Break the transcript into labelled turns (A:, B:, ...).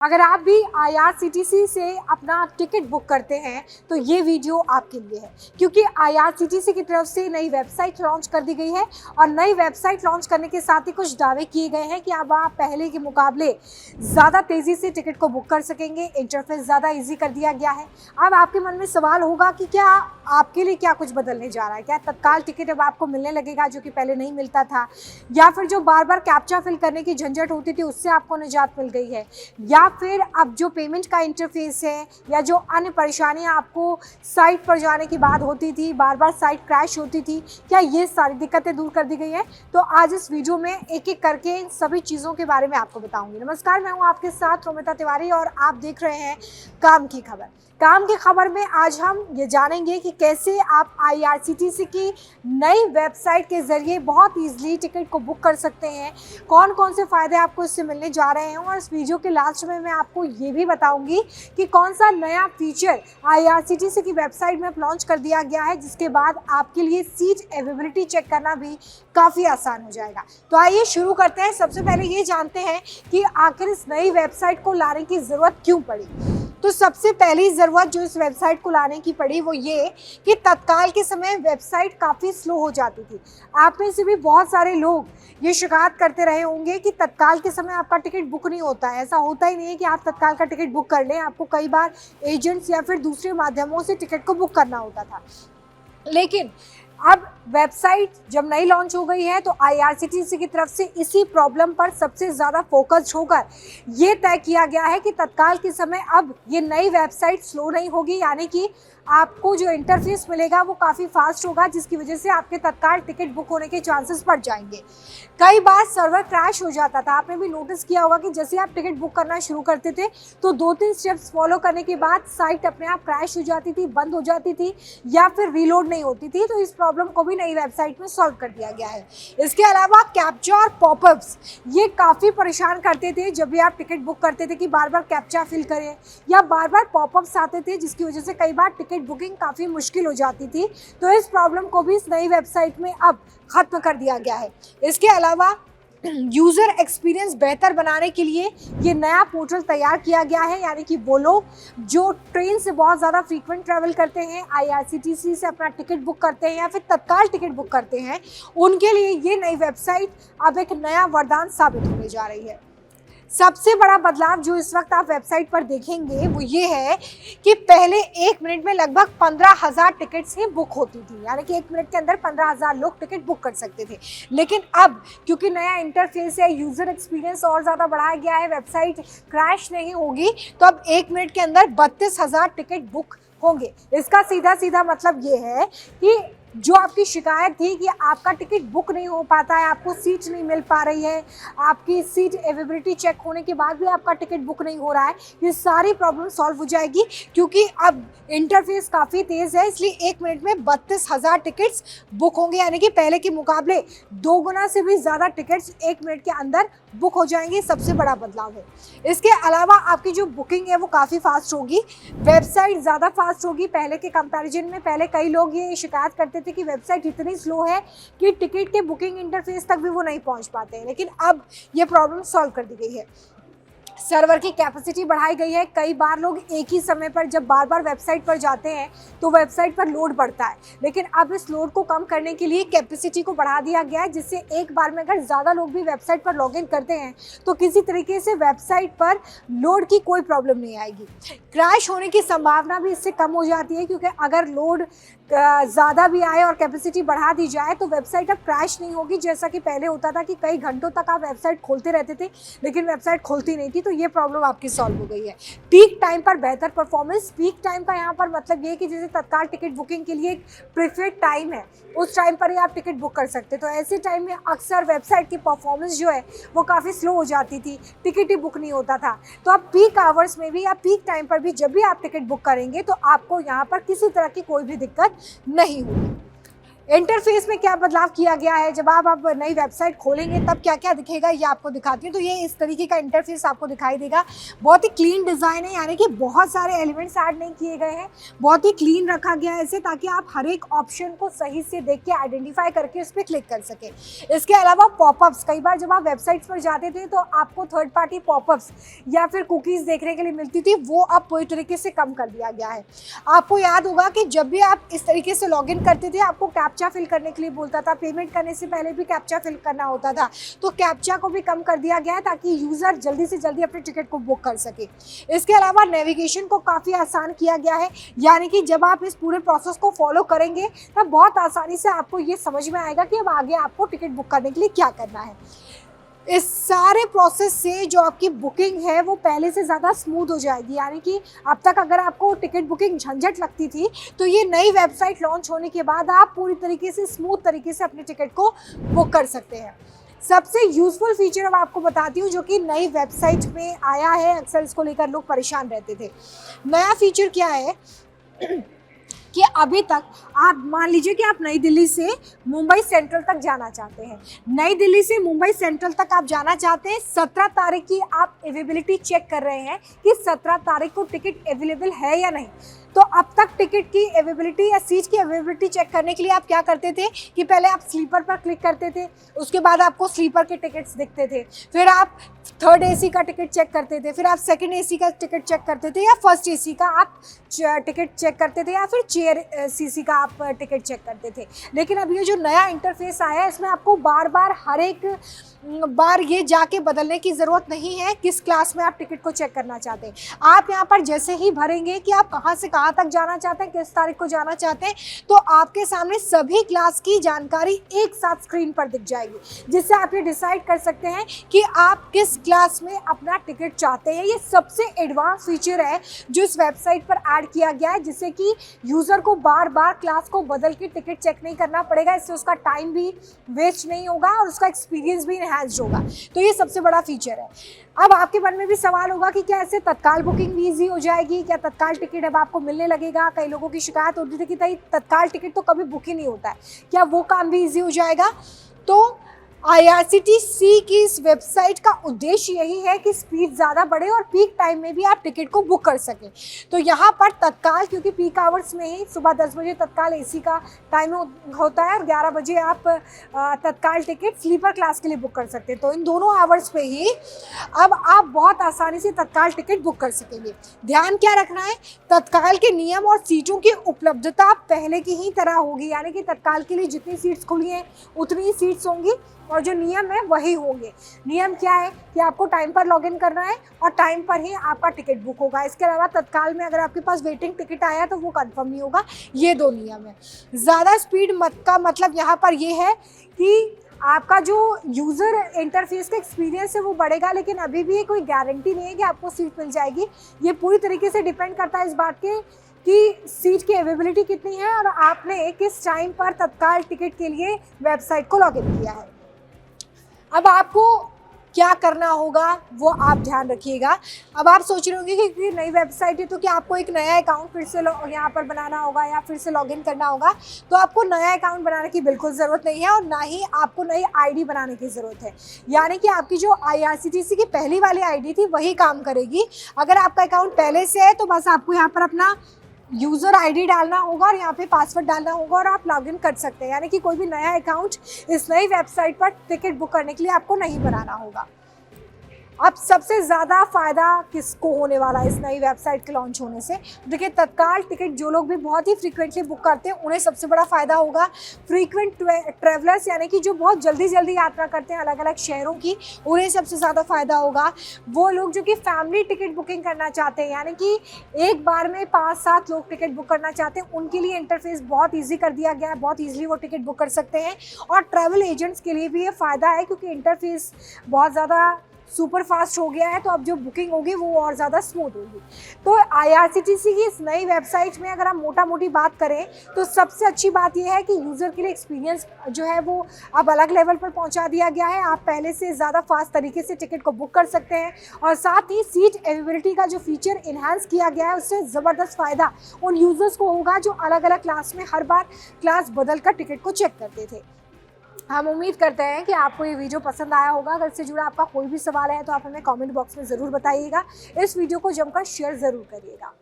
A: अगर आप भी आईआरसीटीसी से अपना टिकट बुक करते हैं तो ये वीडियो आपके लिए है, क्योंकि आईआरसीटीसी की तरफ से नई वेबसाइट लॉन्च कर दी गई है और नई वेबसाइट लॉन्च करने के साथ ही कुछ दावे किए गए हैं कि अब आप पहले के मुकाबले ज़्यादा तेज़ी से टिकट को बुक कर सकेंगे। इंटरफेस ज़्यादा ईजी कर दिया गया है। अब आपके मन में सवाल होगा कि क्या आपके लिए क्या कुछ बदलने जा रहा है? क्या तत्काल टिकट अब आपको मिलने लगेगा जो कि पहले नहीं मिलता था, या फिर जो बार बार कैप्चा फिल करने की झंझट होती थी उससे आपको निजात मिल गई है, या फिर अब जो पेमेंट का इंटरफेस है या जो अन्य परेशानियां आपको साइट पर जाने की बात होती थी, बार बार साइट क्रैश होती थी, क्या ये सारी दिक्कतें दूर कर दी गई हैं? तो आज इस वीडियो में एक एक करके इन सभी चीज़ों के बारे में आपको बताऊंगी। नमस्कार, मैं हूं आपके साथ रोमिता तिवारी और आप देख रहे हैं काम की खबर। काम की खबर में आज हम ये जानेंगे कि कैसे आप आईआरसीटीसी की नई वेबसाइट के ज़रिए बहुत ईजिली टिकट को बुक कर सकते हैं, कौन कौन से फ़ायदे आपको इससे मिलने जा रहे हैं। और इस वीडियो के लास्ट में मैं आपको ये भी बताऊंगी कि कौन सा नया फीचर आईआरसीटीसी की वेबसाइट में लॉन्च कर दिया गया है, जिसके बाद आपके लिए सीट अवेलेबिलिटी चेक करना भी काफ़ी आसान हो जाएगा। तो आइए शुरू करते हैं। सबसे पहले ये जानते हैं कि आखिर इस नई वेबसाइट को लाने की ज़रूरत क्यों पड़ी। तो सबसे पहली ज़रूरत जो इस वेबसाइट को लाने की पड़ी वो ये कि तत्काल के समय वेबसाइट काफ़ी स्लो हो जाती थी। आप में से भी बहुत सारे लोग ये शिकायत करते रहे होंगे कि तत्काल के समय आपका टिकट बुक नहीं होता है। ऐसा होता ही नहीं है कि आप तत्काल का टिकट बुक कर लें, आपको कई बार एजेंट्स या फिर दूसरे माध्यमों से टिकट को बुक करना होता था। लेकिन अब वेबसाइट जब नई लॉन्च हो गई है तो आईआरसीटीसी की तरफ से इसी प्रॉब्लम पर सबसे ज़्यादा फोकस होकर ये तय किया गया है कि तत्काल के समय अब ये नई वेबसाइट स्लो नहीं होगी, यानी कि आपको जो इंटरफेस मिलेगा वो काफ़ी फास्ट होगा, जिसकी वजह से आपके तत्काल टिकट बुक होने के चांसेस बढ़ जाएंगे। कई बार सर्वर क्रैश हो जाता था, आपने भी नोटिस किया होगा कि जैसे आप टिकट बुक करना शुरू करते थे तो 2-3 स्टेप्स फॉलो करने के बाद साइट अपने आप क्रैश हो जाती थी, बंद हो जाती थी या फिर रीलोड नहीं होती थी। तो इस प्रॉब्लम को भी नई वेबसाइट में सॉल्व कर दिया गया है। इसके अलावा कैप्चा और पॉपअप्स ये काफ़ी परेशान करते थे। जब भी आप टिकट बुक करते थे कि बार बार कैप्चा फिल करें या बार बार पॉपअप्स आते थे, जिसकी वजह से कई बार टिकट बुकिंग काफ़ी मुश्किल हो जाती थी। तो इस प्रॉब्लम को भी इस नई वेबसाइट में अब खत्म कर दिया गया है। इसके अलावा यूज़र एक्सपीरियंस बेहतर बनाने के लिए ये नया पोर्टल तैयार किया गया है, यानी कि वो लोग जो ट्रेन से बहुत ज़्यादा फ्रीक्वेंट ट्रैवल करते हैं, आईआरसीटीसी से अपना टिकट बुक करते हैं या फिर तत्काल टिकट बुक करते हैं, उनके लिए ये नई वेबसाइट अब एक नया वरदान साबित होने जा रही है। सबसे बड़ा बदलाव जो इस वक्त आप वेबसाइट पर देखेंगे वो ये है कि पहले 1 मिनट में लगभग 15,000 टिकट्स ही बुक होती थी, यानी कि 1 मिनट के अंदर 15,000 लोग टिकट बुक कर सकते थे। लेकिन अब क्योंकि नया इंटरफेस है, यूज़र एक्सपीरियंस और ज़्यादा बढ़ाया गया है, वेबसाइट क्रैश नहीं होगी, तो अब 1 मिनट के अंदर 32,000 टिकट बुक होंगे। इसका सीधा सीधा मतलब ये है कि जो आपकी शिकायत थी कि आपका टिकट बुक नहीं हो पाता है, आपको सीट नहीं मिल पा रही है, आपकी सीट अवेलेबिलिटी चेक होने के बाद भी आपका टिकट बुक नहीं हो रहा है, ये सारी प्रॉब्लम सॉल्व हो जाएगी। क्योंकि अब इंटरफेस काफ़ी तेज़ है, इसलिए 1 मिनट में 32,000 टिकट्स बुक होंगे, यानी कि पहले के मुकाबले 2 गुना से भी ज़्यादा टिकट्स 1 मिनट के अंदर बुक हो जाएंगे। सबसे बड़ा बदलाव है। इसके अलावा आपकी जो बुकिंग है वो काफ़ी फास्ट होगी, वेबसाइट ज़्यादा फास्ट होगी पहले के कंपैरिजन में। पहले कई लोग ये शिकायत करते थे कि वेबसाइट इतनी स्लो है कि टिकट के बुकिंग इंटरफेस तक भी वो नहीं पहुंच पाते हैं, लेकिन अब ये प्रॉब्लम सॉल्व कर दी गई है। सर्वर की कैपेसिटी बढ़ाई गई है। कई बार लोग एक ही समय पर जब बार बार वेबसाइट पर जाते हैं तो वेबसाइट पर लोड बढ़ता है, लेकिन अब इस लोड को कम करने के लिए कैपेसिटी को बढ़ा दिया गया है, जिससे एक बार में अगर ज़्यादा लोग भी वेबसाइट पर लॉगिन करते हैं तो किसी तरीके से वेबसाइट पर लोड की कोई प्रॉब्लम नहीं आएगी। क्रैश होने की संभावना भी इससे कम हो जाती है, क्योंकि अगर लोड ज़्यादा भी आए और कैपेसिटी बढ़ा दी जाए तो वेबसाइट अब क्रैश नहीं होगी, जैसा कि पहले होता था कि कई घंटों तक आप वेबसाइट खोलते रहते थे लेकिन वेबसाइट खोलती नहीं थी। तो ये प्रॉब्लम आपकी सॉल्व हो गई है। पीक टाइम पर बेहतर परफॉर्मेंस। पीक टाइम का यहाँ पर मतलब ये कि जैसे तत्काल टिकट बुकिंग के लिए एक प्रीफर्ड टाइम है, उस टाइम पर ही आप टिकट बुक कर सकते, तो ऐसे टाइम में अक्सर वेबसाइट की परफॉर्मेंस जो है वो काफ़ी स्लो हो जाती थी, टिकट ही बुक नहीं होता था। तो अब पीक आवर्स में भी या पीक टाइम पर भी जब भी आप टिकट बुक करेंगे तो आपको यहाँ पर किसी तरह की कोई भी दिक्कत नहीं होगी। इंटरफेस में क्या बदलाव किया गया है, जब आप नई वेबसाइट खोलेंगे तब क्या क्या दिखेगा ये आपको दिखाती हूँ। तो ये इस तरीके का इंटरफेस आपको दिखाई देगा। बहुत ही क्लीन डिज़ाइन है, यानी कि बहुत सारे एलिमेंट्स ऐड नहीं किए गए हैं, बहुत ही क्लीन रखा गया है इसे, ताकि आप हर एक ऑप्शन को सही से देख के आइडेंटिफाई करके उस पर क्लिक कर सकें। इसके अलावा पॉपअप्स, कई बार जब आप वेबसाइट्स पर जाते थे तो आपको थर्ड पार्टी पॉपअप्स या फिर कुकीज़ देखने के लिए मिलती थी, वो अब पूरी तरीके से कम कर दिया गया है। आपको याद होगा कि जब भी आप इस तरीके से लॉगिन करते थे आपको कैप्चा फिल करने के लिए बोलता था, पेमेंट करने से पहले भी कैप्चा फिल करना होता था, तो कैप्चा को भी कम कर दिया गया है ताकि यूज़र जल्दी से जल्दी अपने टिकट को बुक कर सके। इसके अलावा नेविगेशन को काफ़ी आसान किया गया है, यानी कि जब आप इस पूरे प्रोसेस को फॉलो करेंगे तब बहुत आसानी से आपको ये समझ में आएगा कि अब आगे आपको टिकट बुक करने के लिए क्या करना है। इस सारे प्रोसेस से जो आपकी बुकिंग है वो पहले से ज़्यादा स्मूथ हो जाएगी, यानी कि अब तक अगर आपको टिकट बुकिंग झंझट लगती थी तो ये नई वेबसाइट लॉन्च होने के बाद आप पूरी तरीके से स्मूथ तरीके से अपने टिकट को बुक कर सकते हैं। सबसे यूज़फुल फीचर अब आपको बताती हूँ जो कि नई वेबसाइट में आया है, अक्सर इसको लेकर लोग परेशान रहते थे। नया फीचर क्या है कि अभी तक आप मान लीजिए कि आप नई दिल्ली से मुंबई सेंट्रल तक जाना चाहते हैं, नई दिल्ली से मुंबई सेंट्रल तक आप जाना चाहते हैं, 17 तारीख की आप अवेलेबिलिटी चेक कर रहे हैं कि 17 तारीख को टिकट अवेलेबल है या नहीं। तो अब तक टिकट की अवेलेबिलिटी या सीट की अवेलेबिलिटी चेक करने के लिए आप क्या करते थे कि पहले आप स्लीपर पर क्लिक करते थे, उसके बाद आपको स्लीपर के टिकट्स दिखते थे, फिर आप थर्ड एसी का टिकट चेक करते थे, फिर आप सेकंड एसी का टिकट चेक करते थे, या फर्स्ट एसी का आप टिकट चेक करते थे, या फिर चेयर सीसी का आप टिकट चेक करते थे। लेकिन अब ये जो नया इंटरफेस आया है इसमें आपको बार बार हर एक बार ये जाके बदलने की ज़रूरत नहीं है किस क्लास में आप टिकट को चेक करना चाहते हैं। आप यहाँ पर जैसे ही भरेंगे कि आप कहाँ से कहाँ तक जाना चाहते हैं, किस तारीख को जाना चाहते हैं, तो आपके सामने सभी क्लास की जानकारी एक साथ स्क्रीन पर दिख जाएगी, जिससे आप ये डिसाइड कर सकते हैं कि आप किस क्लास में अपना टिकट चाहते हैं। ये सबसे एडवांस फीचर है जो इस वेबसाइट पर ऐड किया गया है, जिससे कि यूज़र को बार बार क्लास को बदल के टिकट चेक नहीं करना पड़ेगा। इससे उसका टाइम भी वेस्ट नहीं होगा और उसका एक्सपीरियंस भी एनहांस्ड होगा। तो ये सबसे बड़ा फीचर है। अब आपके मन में भी सवाल होगा कि क्या ऐसे तत्काल बुकिंग भी ईजी हो जाएगी, क्या तत्काल टिकट अब आपको मिलने लगेगा। कई लोगों की शिकायत होती थी कि तत्काल टिकट तो कभी बुक ही नहीं होता है, क्या वो काम भी ईजी हो जाएगा। तो IRCTC की इस वेबसाइट का उद्देश्य यही है कि स्पीड ज़्यादा बढ़े और पीक टाइम में भी आप टिकट को बुक कर सकें। तो यहाँ पर तत्काल, क्योंकि पीक आवर्स में ही सुबह 10 बजे तत्काल AC का टाइम होता है और 11 बजे आप तत्काल टिकट स्लीपर क्लास के लिए बुक कर सकते हैं। तो इन दोनों आवर्स पे ही अब आप बहुत आसानी से तत्काल टिकट बुक कर सकेंगे। ध्यान क्या रखना है, तत्काल के नियम और सीटों की उपलब्धता पहले की ही तरह होगी, यानी कि तत्काल के लिए जितनी सीट्स खुली हैं उतनी ही सीट्स होंगी और जो नियम है वही होंगे। नियम क्या है कि आपको टाइम पर लॉगिन करना है और टाइम पर ही आपका टिकट बुक होगा। इसके अलावा तत्काल में अगर आपके पास वेटिंग टिकट आया तो वो कंफर्म नहीं होगा। ये दो नियम है। ज़्यादा स्पीड का मतलब यहाँ पर ये है कि आपका जो यूज़र इंटरफेस का एक्सपीरियंस है वो बढ़ेगा, लेकिन अभी भी ये कोई गारंटी नहीं है कि आपको सीट मिल जाएगी। ये पूरी तरीके से डिपेंड करता है इस बात के कि सीट की अवेलेबिलिटी कितनी है और आपने किस टाइम पर तत्काल टिकट के लिए वेबसाइट को लॉगिन किया है। अब आपको क्या करना होगा वो आप ध्यान रखिएगा। अब आप सोच रहे होंगे कि नई वेबसाइट है तो क्या आपको एक नया अकाउंट फिर से यहाँ पर बनाना होगा या फिर से लॉगिन करना होगा। तो आपको नया अकाउंट बनाने की बिल्कुल ज़रूरत नहीं है और ना ही आपको नई ID बनाने की ज़रूरत है। यानी कि आपकी जो IRCTC की पहली वाली ID थी वही काम करेगी। अगर आपका अकाउंट पहले से है तो बस आपको यहाँ पर अपना यूज़र ID डालना होगा और यहाँ पे पासवर्ड डालना होगा और आप लॉगिन कर सकते हैं। यानी कि कोई भी नया अकाउंट इस नई वेबसाइट पर टिकट बुक करने के लिए आपको नहीं बनाना होगा। अब सबसे ज़्यादा फ़ायदा किसको होने वाला है इस नई वेबसाइट के लॉन्च होने से। देखिए, तत्काल टिकट जो लोग भी बहुत ही फ्रीक्वेंटली बुक करते हैं उन्हें सबसे बड़ा फ़ायदा होगा। फ्रीक्वेंट ट्रैवलर्स यानी कि जो बहुत जल्दी जल्दी यात्रा करते हैं अलग अलग शहरों की, उन्हें सबसे ज़्यादा फ़ायदा होगा। वो लोग जो कि फैमिली टिकट बुकिंग करना चाहते हैं, यानी कि एक बार में 5-7 लोग टिकट बुक करना चाहते हैं, उनके लिए इंटरफेस बहुत ईजी कर दिया गया है। बहुत ईजिली वो टिकट बुक कर सकते हैं। और ट्रैवल एजेंट्स के लिए भी ये फ़ायदा है क्योंकि इंटरफेस बहुत ज़्यादा सुपर फास्ट हो गया है, तो अब जो बुकिंग होगी वो और ज़्यादा स्मूथ होगी। तो IRCTC की इस नई वेबसाइट में अगर हम मोटा मोटी बात करें तो सबसे अच्छी बात यह है कि यूज़र के लिए एक्सपीरियंस जो है वो अब अलग लेवल पर पहुंचा दिया गया है। आप पहले से ज़्यादा फास्ट तरीके से टिकट को बुक कर सकते हैं, और साथ ही सीट अवेलेबिलिटी का जो फीचर इन्हांस किया गया है उससे ज़बरदस्त फ़ायदा उन यूज़र्स को होगा जो अलग अलग क्लास में हर बार क्लास बदल कर टिकट को चेक करते थे। हम उम्मीद करते हैं कि आपको ये वीडियो पसंद आया होगा। अगर इससे जुड़ा आपका कोई भी सवाल है तो आप हमें कमेंट बॉक्स में ज़रूर बताइएगा। इस वीडियो को जमकर शेयर ज़रूर करिएगा।